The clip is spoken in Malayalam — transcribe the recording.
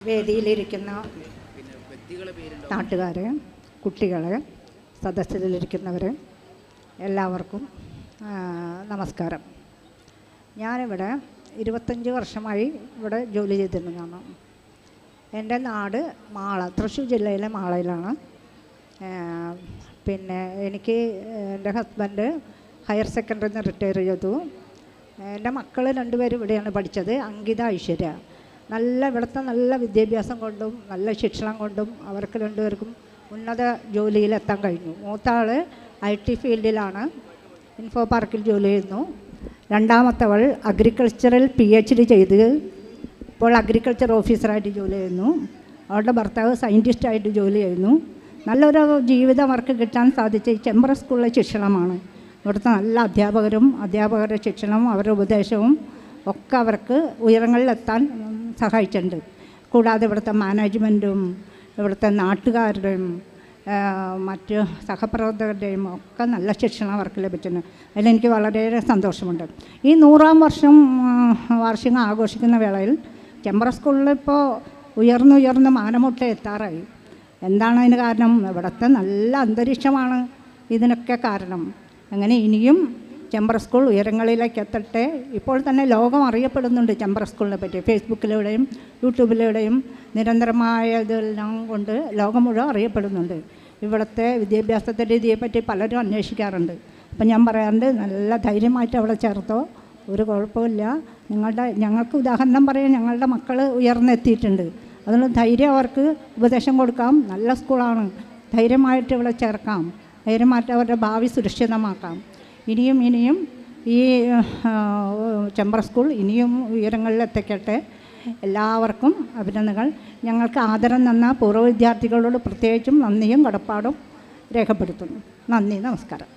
വേദിയിലിരിക്കുന്ന നാട്ടുകാർ, കുട്ടികൾ, സദസ്സിലിരിക്കുന്നവർ എല്ലാവർക്കും നമസ്കാരം. ഞാനിവിടെ 25 വർഷമായി ഇവിടെ ജോലി ചെയ്തിരുന്നതാണ്. എൻ്റെ നാട് തൃശ്ശൂർ ജില്ലയിലെ മാളയിലാണ്. പിന്നെ എനിക്ക് എൻ്റെ ഹസ്ബൻഡ് ഹയർ സെക്കൻഡറിയിൽ നിന്ന് റിട്ടയർ ചെയ്തു. എൻ്റെ മക്കൾ 2 പേരും ഇവിടെയാണ് പഠിച്ചത്. അങ്കിത, ഐശ്വര്യ. ഇവിടുത്തെ നല്ല വിദ്യാഭ്യാസം കൊണ്ടും നല്ല ശിക്ഷണം കൊണ്ടും അവർക്ക് 2 പേർക്കും ഉന്നത ജോലിയിലെത്താൻ കഴിഞ്ഞു. മൂത്താൾ IT ഫീൽഡിലാണ്, ഇൻഫോ പാർക്കിൽ ജോലി ചെയ്യുന്നു. രണ്ടാമത്തവൾ അഗ്രികൾച്ചറിൽ PhD ചെയ്ത് ഇപ്പോൾ അഗ്രികൾച്ചർ ഓഫീസറായിട്ട് ജോലി ചെയ്യുന്നു. അവളുടെ ഭർത്താവ് സയൻറ്റിസ്റ്റായിട്ട് ജോലി ചെയ്യുന്നു. നല്ലൊരു ജീവിതം അവർക്ക് കിട്ടാൻ സാധിച്ച ഈ ചെമ്പ്ര സ്കൂളിലെ ശിക്ഷണമാണ്. ഇവിടുത്തെ നല്ല അധ്യാപകരുടെ ശിക്ഷണവും അവരുടെ ഉപദേശവും ഒക്കെ അവർക്ക് ഉയരങ്ങളിലെത്താൻ സഹായിച്ചിട്ടുണ്ട്. കൂടാതെ ഇവിടുത്തെ മാനേജ്മെൻറ്റും ഇവിടുത്തെ നാട്ടുകാരുടെയും മറ്റ് സഹപ്രവർത്തകരുടെയും ഒക്കെ നല്ല ശിക്ഷണം അവർക്ക് ലഭിച്ചിട്ടുണ്ട്. അതിലെനിക്ക് വളരെയേറെ സന്തോഷമുണ്ട്. ഈ 100-ാം വർഷം വാർഷികം ആഘോഷിക്കുന്ന വേളയിൽ ചെമ്പ്ര സ്കൂളിലിപ്പോൾ ഉയർന്നുയർന്ന് മാനമുട്ട എത്താറായി. എന്താണ് അതിന് കാരണം? ഇവിടുത്തെ നല്ല അന്തരീക്ഷമാണ് ഇതിനൊക്കെ കാരണം. അങ്ങനെ ഇനിയും ചെമ്പ്ര സ്കൂൾ ഉയരങ്ങളിലേക്ക് എത്തട്ടെ. ഇപ്പോൾ തന്നെ ലോകം അറിയപ്പെടുന്നുണ്ട് ചെമ്പ്ര സ്കൂളിനെ പറ്റി. ഫേസ്ബുക്കിലൂടെയും യൂട്യൂബിലൂടെയും നിരന്തരമായ ഇതെല്ലാം കൊണ്ട് ലോകം മുഴുവൻ അറിയപ്പെടുന്നുണ്ട്. ഇവിടുത്തെ വിദ്യാഭ്യാസത്തെ രീതിയെപ്പറ്റി പലരും അന്വേഷിക്കാറുണ്ട്. അപ്പം ഞാൻ പറയാറുണ്ട്, നല്ല ധൈര്യമായിട്ട് അവിടെ ചേർത്തോ, ഒരു കുഴപ്പമില്ല. ഞങ്ങൾക്ക് ഉദാഹരണം പറയാൻ ഞങ്ങളുടെ മക്കൾ ഉയർന്നെത്തിയിട്ടുണ്ട്. അതുകൊണ്ട് ധൈര്യം അവർക്ക് ഉപദേശം കൊടുക്കാം. നല്ല സ്കൂളാണ്, ധൈര്യമായിട്ട് ഇവിടെ ചേർക്കാം, ധൈര്യമായിട്ട് അവരുടെ ഭാവി സുരക്ഷിതമാക്കാം. ഇനിയും ഈ ചെമ്പ്ര സ്കൂൾ ഇനിയും ഉയരങ്ങളിൽ എത്തിക്കട്ടെ. എല്ലാവർക്കും അഭിനന്ദനങ്ങൾ. ഞങ്ങൾക്ക് ആദരം തന്ന പൂർവ്വ വിദ്യാർത്ഥികളോട് പ്രത്യേകിച്ചും നന്ദിയും കടപ്പാടും രേഖപ്പെടുത്തുന്നു. നന്ദി, നമസ്കാരം.